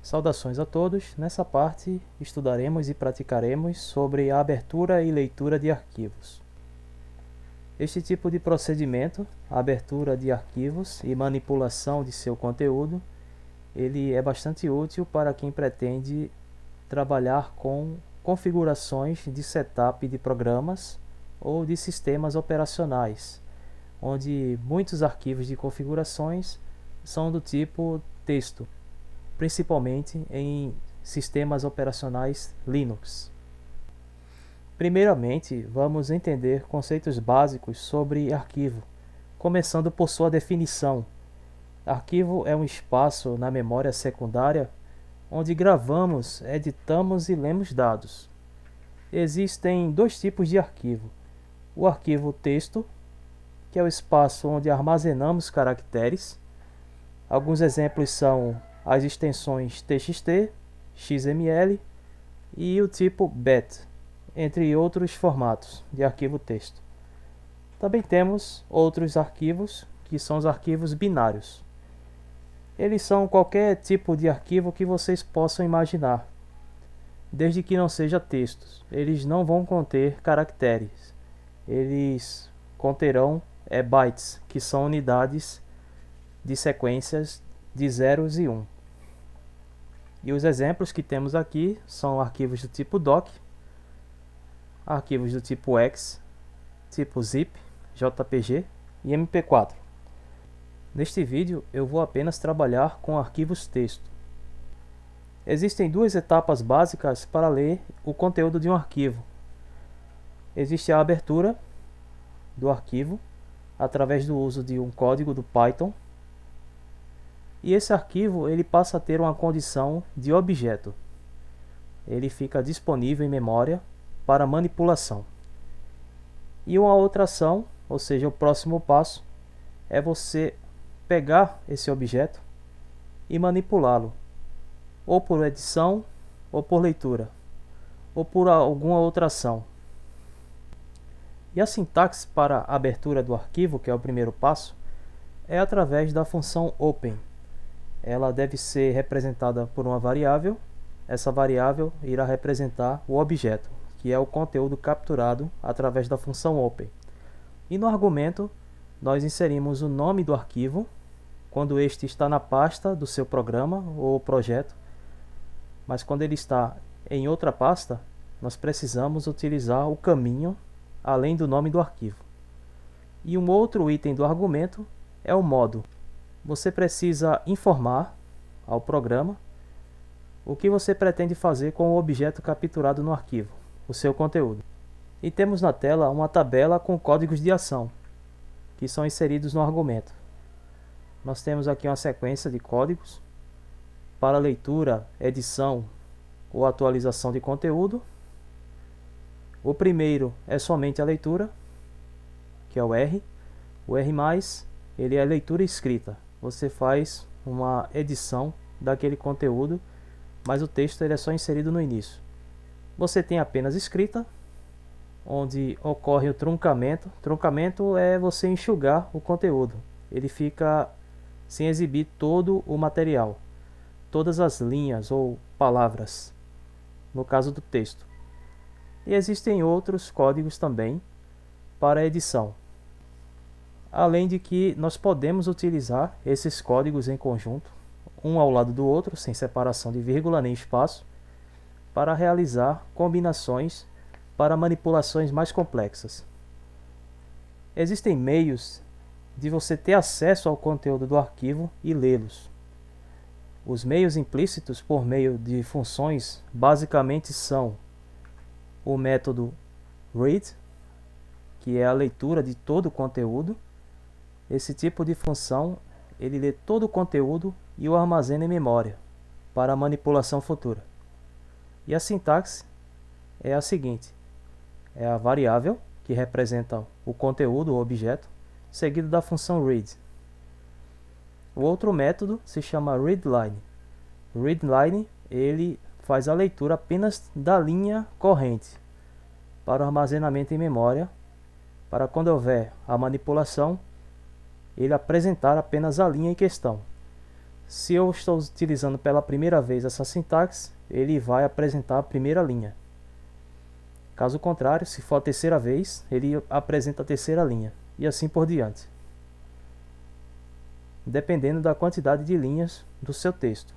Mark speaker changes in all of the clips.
Speaker 1: Saudações a todos. Nessa parte estudaremos e praticaremos sobre a abertura e leitura de arquivos. Este tipo de procedimento, a abertura de arquivos e manipulação de seu conteúdo, ele é bastante útil para quem pretende trabalhar com configurações de setup de programas ou de sistemas operacionais, onde muitos arquivos de configurações são do tipo texto, principalmente em sistemas operacionais Linux. Primeiramente, vamos entender conceitos básicos sobre arquivo, começando por sua definição. Arquivo é um espaço na memória secundária onde gravamos, editamos e lemos dados. Existem dois tipos de arquivo: o arquivo texto, que é o espaço onde armazenamos caracteres. Alguns exemplos são as extensões TXT, XML e o tipo BAT, entre outros formatos de arquivo texto. Também temos outros arquivos, que são os arquivos binários. Eles são qualquer tipo de arquivo que vocês possam imaginar, desde que não seja textos. Eles não vão conter caracteres. Eles conterão bytes, que são unidades de sequências de zeros e 1. E os exemplos que temos aqui são arquivos do tipo doc, arquivos do tipo X, tipo zip, JPG e MP4. Neste vídeo eu vou apenas trabalhar com arquivos texto. Existem duas etapas básicas para ler o conteúdo de um arquivo. Existe a abertura do arquivo através do uso de um código do Python. E esse arquivo ele passa a ter uma condição de objeto. Ele fica disponível em memória para manipulação. E uma outra ação, ou seja, o próximo passo, é você pegar esse objeto e manipulá-lo, ou por edição, ou por leitura, ou por alguma outra ação. E a sintaxe para a abertura do arquivo, que é o primeiro passo, é através da função open. Ela deve ser representada por uma variável. Essa variável irá representar o objeto, que é o conteúdo capturado através da função open. E no argumento, nós inserimos o nome do arquivo, quando este está na pasta do seu programa ou projeto, mas quando ele está em outra pasta, nós precisamos utilizar o caminho além do nome do arquivo. E um outro item do argumento é o modo. Você precisa informar ao programa o que você pretende fazer com o objeto capturado no arquivo, o seu conteúdo. E temos na tela uma tabela com códigos de ação, que são inseridos no argumento. Nós temos aqui uma sequência de códigos para leitura, edição ou atualização de conteúdo. O primeiro é somente a leitura, que é o R. O R+, ele é leitura escrita. Você faz uma edição daquele conteúdo, mas o texto ele é só inserido no início. Você tem apenas escrita, onde ocorre o truncamento. Truncamento é você enxugar o conteúdo. Ele fica sem exibir todo o material, todas as linhas ou palavras, no caso do texto. E existem outros códigos também para edição. Além de que nós podemos utilizar esses códigos em conjunto, um ao lado do outro, sem separação de vírgula nem espaço, para realizar combinações para manipulações mais complexas. Existem meios de você ter acesso ao conteúdo do arquivo e lê-los. Os meios implícitos por meio de funções basicamente são o método read, que é a leitura de todo o conteúdo. Esse tipo de função ele lê todo o conteúdo e o armazena em memória para a manipulação futura. E a sintaxe é a seguinte: é a variável que representa o conteúdo ou objeto, seguido da função read. O outro método se chama readline. Readline ele faz a leitura apenas da linha corrente para o armazenamento em memória, para quando houver a manipulação, ele apresentar apenas a linha em questão. Se eu estou utilizando pela primeira vez essa sintaxe, ele vai apresentar a primeira linha. Caso contrário, se for a terceira vez, ele apresenta a terceira linha, e assim por diante, dependendo da quantidade de linhas do seu texto.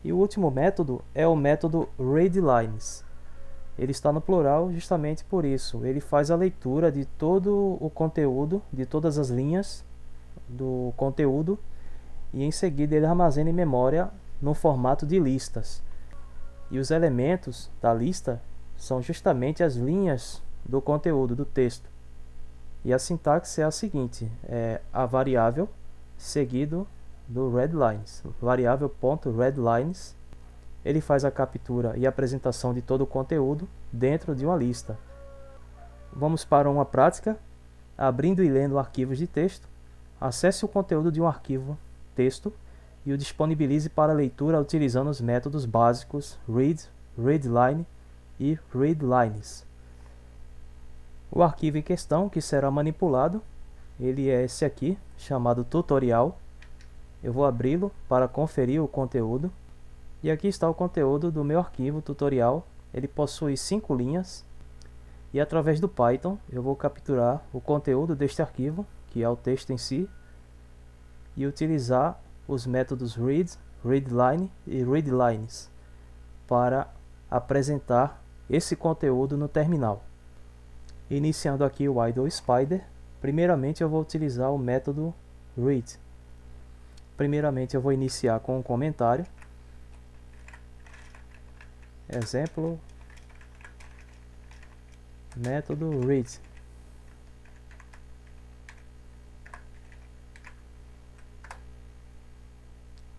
Speaker 1: E o último método é o método readlines. Ele está no plural justamente por isso. Ele faz a leitura de todo o conteúdo, de todas as linhas do conteúdo, e em seguida ele armazena em memória no formato de listas. E os elementos da lista são justamente as linhas do conteúdo do texto. E a sintaxe é a seguinte: é a variável seguido do readlines, variável.readlines. Ele faz a captura e apresentação de todo o conteúdo dentro de uma lista. Vamos para uma prática. Abrindo e lendo arquivos de texto, acesse o conteúdo de um arquivo texto e o disponibilize para leitura utilizando os métodos básicos read, readline e readlines. O arquivo em questão que será manipulado, ele é esse aqui, chamado tutorial. Eu vou abri-lo para conferir o conteúdo. E aqui está o conteúdo do meu arquivo tutorial. Ele possui 5 linhas. E através do Python eu vou capturar o conteúdo deste arquivo, que é o texto em si, e utilizar os métodos read, readline e readlines para apresentar esse conteúdo no terminal. Iniciando aqui o idle spider, primeiramente eu vou utilizar o método read. Primeiramente eu vou iniciar com um comentário. Exemplo, método read.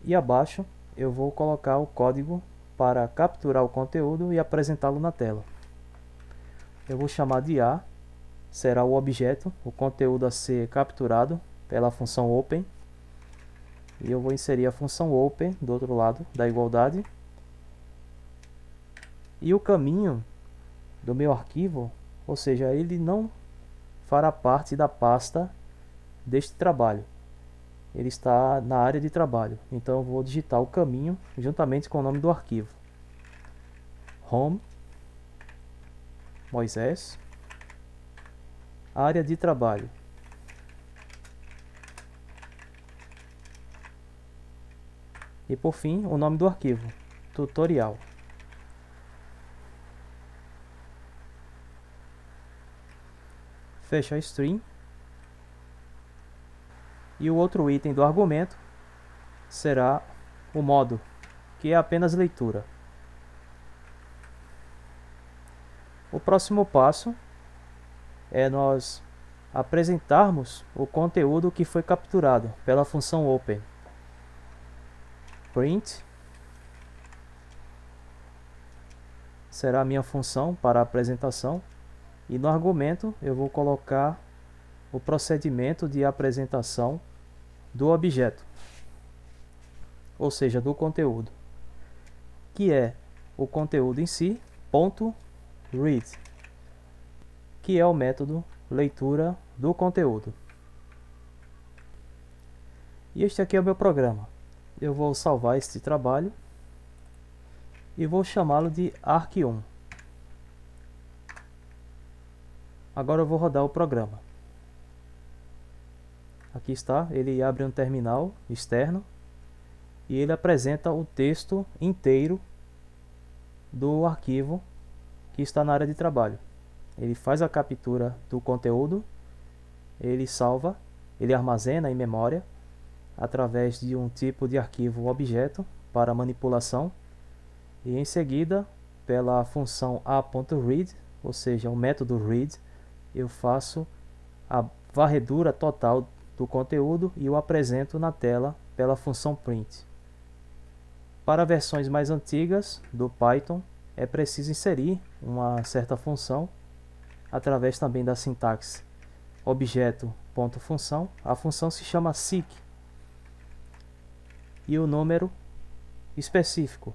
Speaker 1: E abaixo eu vou colocar o código para capturar o conteúdo e apresentá-lo na tela. Eu vou chamar de A, será o objeto, o conteúdo a ser capturado pela função open. E eu vou inserir a função open do outro lado da igualdade. E o caminho do meu arquivo, ou seja, ele não fará parte da pasta deste trabalho. Ele está na área de trabalho. Então eu vou digitar o caminho juntamente com o nome do arquivo. Home, Moisés, área de trabalho. E por fim, o nome do arquivo, tutorial. Fecha a string. E o outro item do argumento será o modo, que é apenas leitura. O próximo passo é nós apresentarmos o conteúdo que foi capturado pela função open. Print será a minha função para a apresentação, e no argumento eu vou colocar o procedimento de apresentação do objeto, ou seja, do conteúdo, que é o conteúdo em si, ponto read, que é o método leitura do conteúdo. E este aqui é o meu programa. Eu vou salvar este trabalho e vou chamá-lo de arq1. Agora eu vou rodar o programa. Aqui está, ele abre um terminal externo e ele apresenta o texto inteiro do arquivo que está na área de trabalho. Ele faz a captura do conteúdo, ele salva, ele armazena em memória através de um tipo de arquivo objeto para manipulação, e em seguida, pela função a.read, ou seja, o método read, eu faço a varredura total do conteúdo e o apresento na tela pela função print. Para versões mais antigas do Python, é preciso inserir uma certa função através também da sintaxe objeto.função. A função se chama seek e o número específico.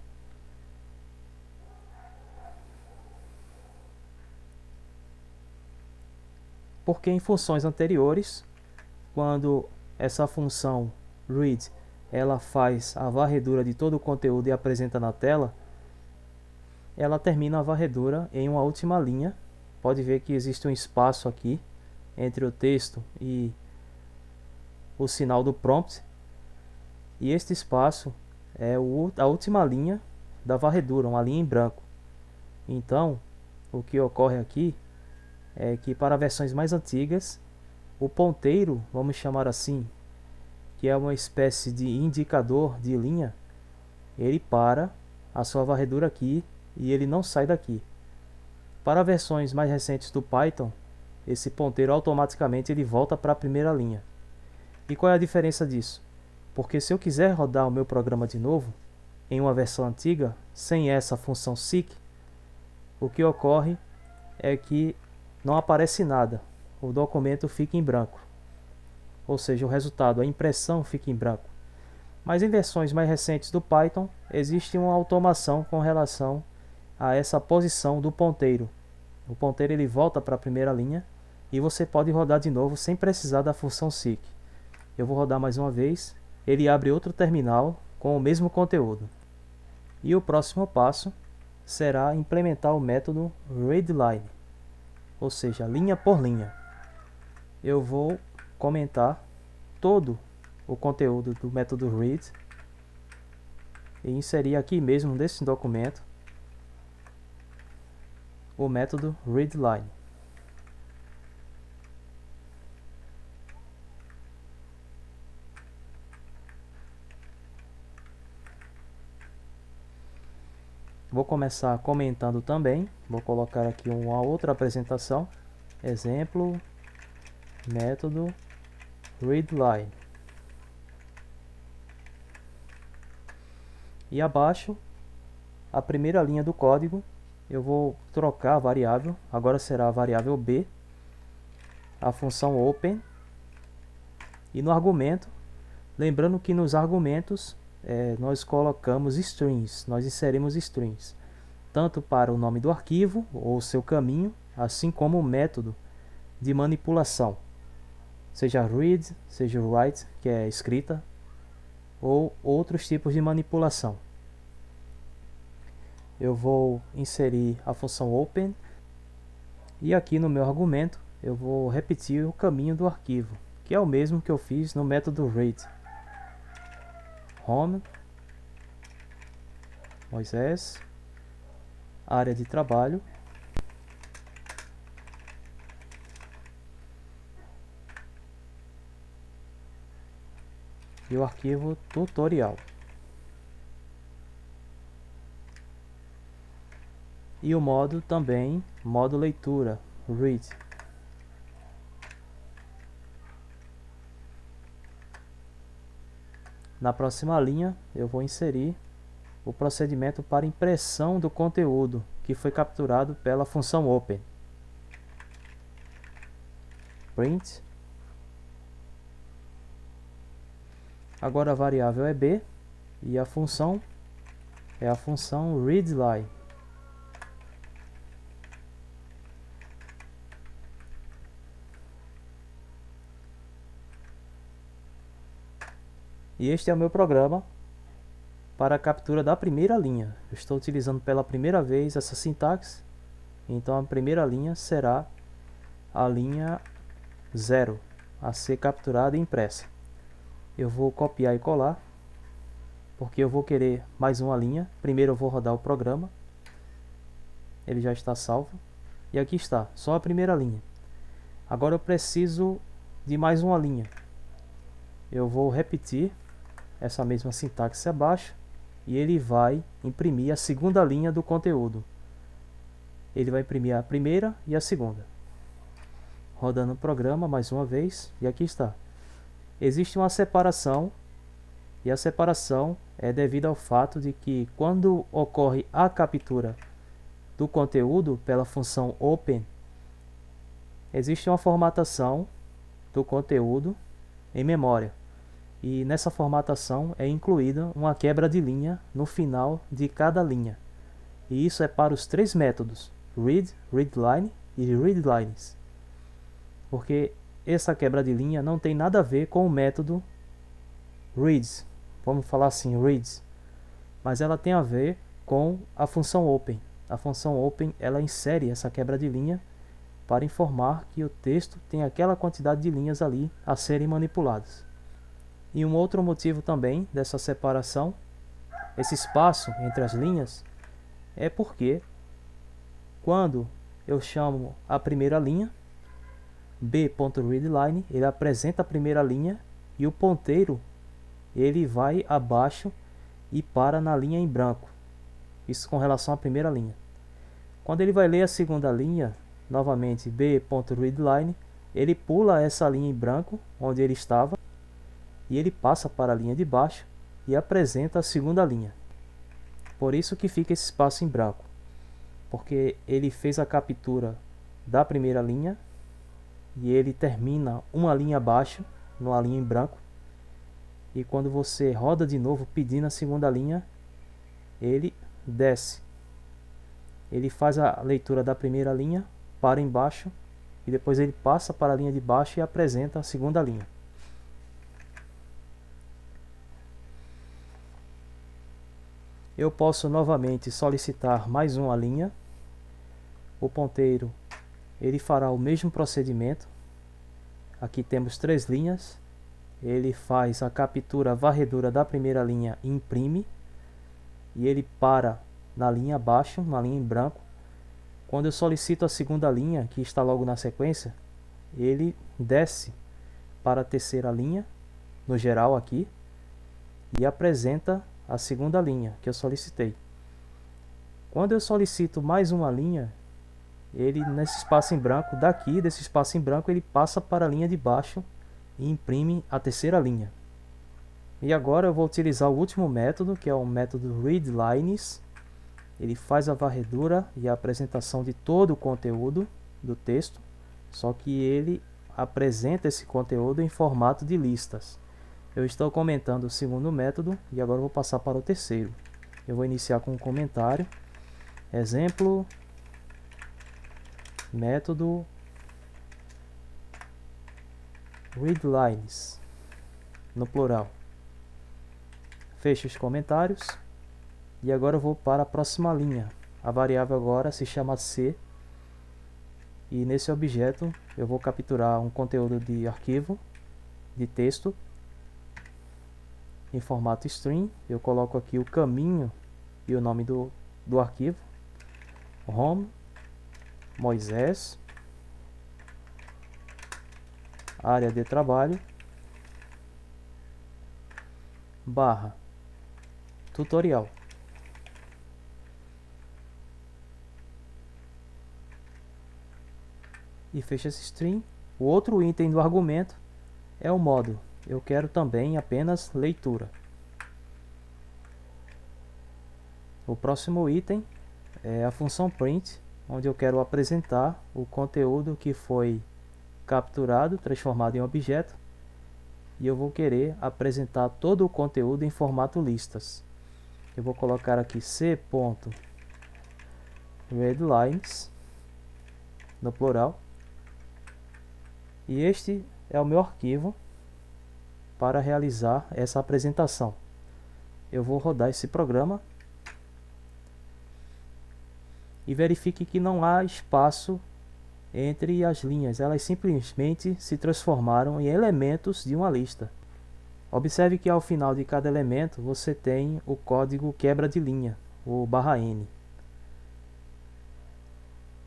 Speaker 1: Porque em funções anteriores, quando essa função read ela faz a varredura de todo o conteúdo e apresenta na tela, ela termina a varredura em uma última linha. Pode ver que existe um espaço aqui entre o texto e o sinal do prompt, e este espaço é a última linha da varredura, uma linha em branco. Então, o que ocorre aqui é que para versões mais antigas, o ponteiro, vamos chamar assim, que é uma espécie de indicador de linha, ele para a sua varredura aqui e ele não sai daqui. Para versões mais recentes do Python, esse ponteiro automaticamente ele volta para a primeira linha. E qual é a diferença disso? Porque se eu quiser rodar o meu programa de novo, em uma versão antiga, sem essa função seek, o que ocorre é que não aparece nada, o documento fica em branco. Ou seja, o resultado, a impressão fica em branco. Mas em versões mais recentes do Python, existe uma automação com relação a essa posição do ponteiro. O ponteiro ele volta para a primeira linha e você pode rodar de novo sem precisar da função seek. Eu vou rodar mais uma vez, ele abre outro terminal com o mesmo conteúdo. E o próximo passo será implementar o método readLine, ou seja, linha por linha. Eu vou comentar todo o conteúdo do método read e inserir aqui mesmo nesse documento o método readLine. Vou começar comentando também, vou colocar aqui uma outra apresentação, exemplo, método readLine. E abaixo, a primeira linha do código, eu vou trocar a variável, agora será a variável b, a função open, e no argumento, lembrando que nos argumentos nós colocamos strings, nós inserimos strings, tanto para o nome do arquivo ou seu caminho, assim como o método de manipulação, seja read, seja write, que é escrita, ou outros tipos de manipulação. Eu vou inserir a função open e aqui no meu argumento eu vou repetir o caminho do arquivo, que é o mesmo que eu fiz no método read. Home, Moisés, área de trabalho, e o arquivo tutorial. E o modo também, modo leitura, read. Na próxima linha, eu vou inserir o procedimento para impressão do conteúdo que foi capturado pela função open. Print. Agora a variável é b e a função é a função readLine. E este é o meu programa para a captura da primeira linha. Eu estou utilizando pela primeira vez essa sintaxe, então a primeira linha será a linha 0 a ser capturada e impressa. Eu vou copiar e colar, porque eu vou querer mais uma linha. Primeiro eu vou rodar o programa, ele já está salvo, e aqui está, só a primeira linha. Agora eu preciso de mais uma linha. Eu vou repetir essa mesma sintaxe abaixo e ele vai imprimir a segunda linha do conteúdo. Ele vai imprimir a primeira e a segunda. Rodando o programa mais uma vez, e aqui está. Existe uma separação, e a separação é devido ao fato de que quando ocorre a captura do conteúdo pela função open, existe uma formatação do conteúdo em memória. E nessa formatação é incluída uma quebra de linha no final de cada linha. E isso é para os três métodos, read, readLine e readLines. Porque essa quebra de linha não tem nada a ver com o método read, vamos falar assim, reads, mas ela tem a ver com a função open. A função open, ela insere essa quebra de linha para informar que o texto tem aquela quantidade de linhas ali a serem manipuladas. E um outro motivo também dessa separação, esse espaço entre as linhas, é porque quando eu chamo a primeira linha, b.readline, ele apresenta a primeira linha e o ponteiro ele vai abaixo e para na linha em branco. Isso com relação à primeira linha. Quando ele vai ler a segunda linha, novamente b.readline, ele pula essa linha em branco onde ele estava e ele passa para a linha de baixo e apresenta a segunda linha. Por isso que fica esse espaço em branco, porque ele fez a captura da primeira linha e ele termina uma linha abaixo, numa linha em branco, e quando você roda de novo pedindo a segunda linha, ele desce. Ele faz a leitura da primeira linha, para embaixo, e depois ele passa para a linha de baixo e apresenta a segunda linha. Eu posso novamente solicitar mais uma linha. O ponteiro ele fará o mesmo procedimento. Aqui temos 3 linhas. Ele faz a captura, a varredura da primeira linha e imprime. E ele para na linha abaixo, na linha em branco. Quando eu solicito a segunda linha, que está logo na sequência, ele desce para a terceira linha, no geral aqui, e apresenta a segunda linha que eu solicitei. Quando eu solicito mais uma linha, ele nesse espaço em branco, daqui desse espaço em branco, ele passa para a linha de baixo e imprime a terceira linha. E agora eu vou utilizar o último método, que é o método readlines. Ele faz a varredura e a apresentação de todo o conteúdo do texto, só que ele apresenta esse conteúdo em formato de listas. Eu estou comentando o segundo método e agora eu vou passar para o terceiro. Eu vou iniciar com um comentário. Exemplo, método readlines, no plural. Fecho os comentários e agora eu vou para a próxima linha. A variável agora se chama C e nesse objeto eu vou capturar um conteúdo de arquivo de texto em formato string. Eu coloco aqui o caminho e o nome do arquivo, home, Moisés, área de trabalho, barra, tutorial. E fecha esse string. O outro item do argumento é o modo. Eu quero também apenas leitura. O próximo item é a função print, onde eu quero apresentar o conteúdo que foi capturado, transformado em objeto, e eu vou querer apresentar todo o conteúdo em formato listas. Eu vou colocar aqui c.readlines, no plural, e este é o meu arquivo para realizar essa apresentação. Eu vou rodar esse programa e verifique que não há espaço entre as linhas, elas simplesmente se transformaram em elementos de uma lista. Observe que ao final de cada elemento você tem o código quebra de linha, o /n.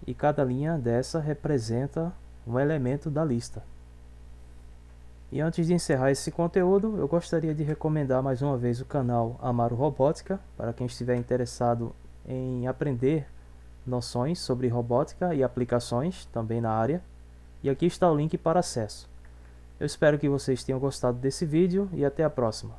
Speaker 1: E cada linha dessa representa um elemento da lista. E antes de encerrar esse conteúdo, eu gostaria de recomendar mais uma vez o canal Amaro Robótica, para quem estiver interessado em aprender noções sobre robótica e aplicações também na área. E aqui está o link para acesso. Eu espero que vocês tenham gostado desse vídeo e até a próxima.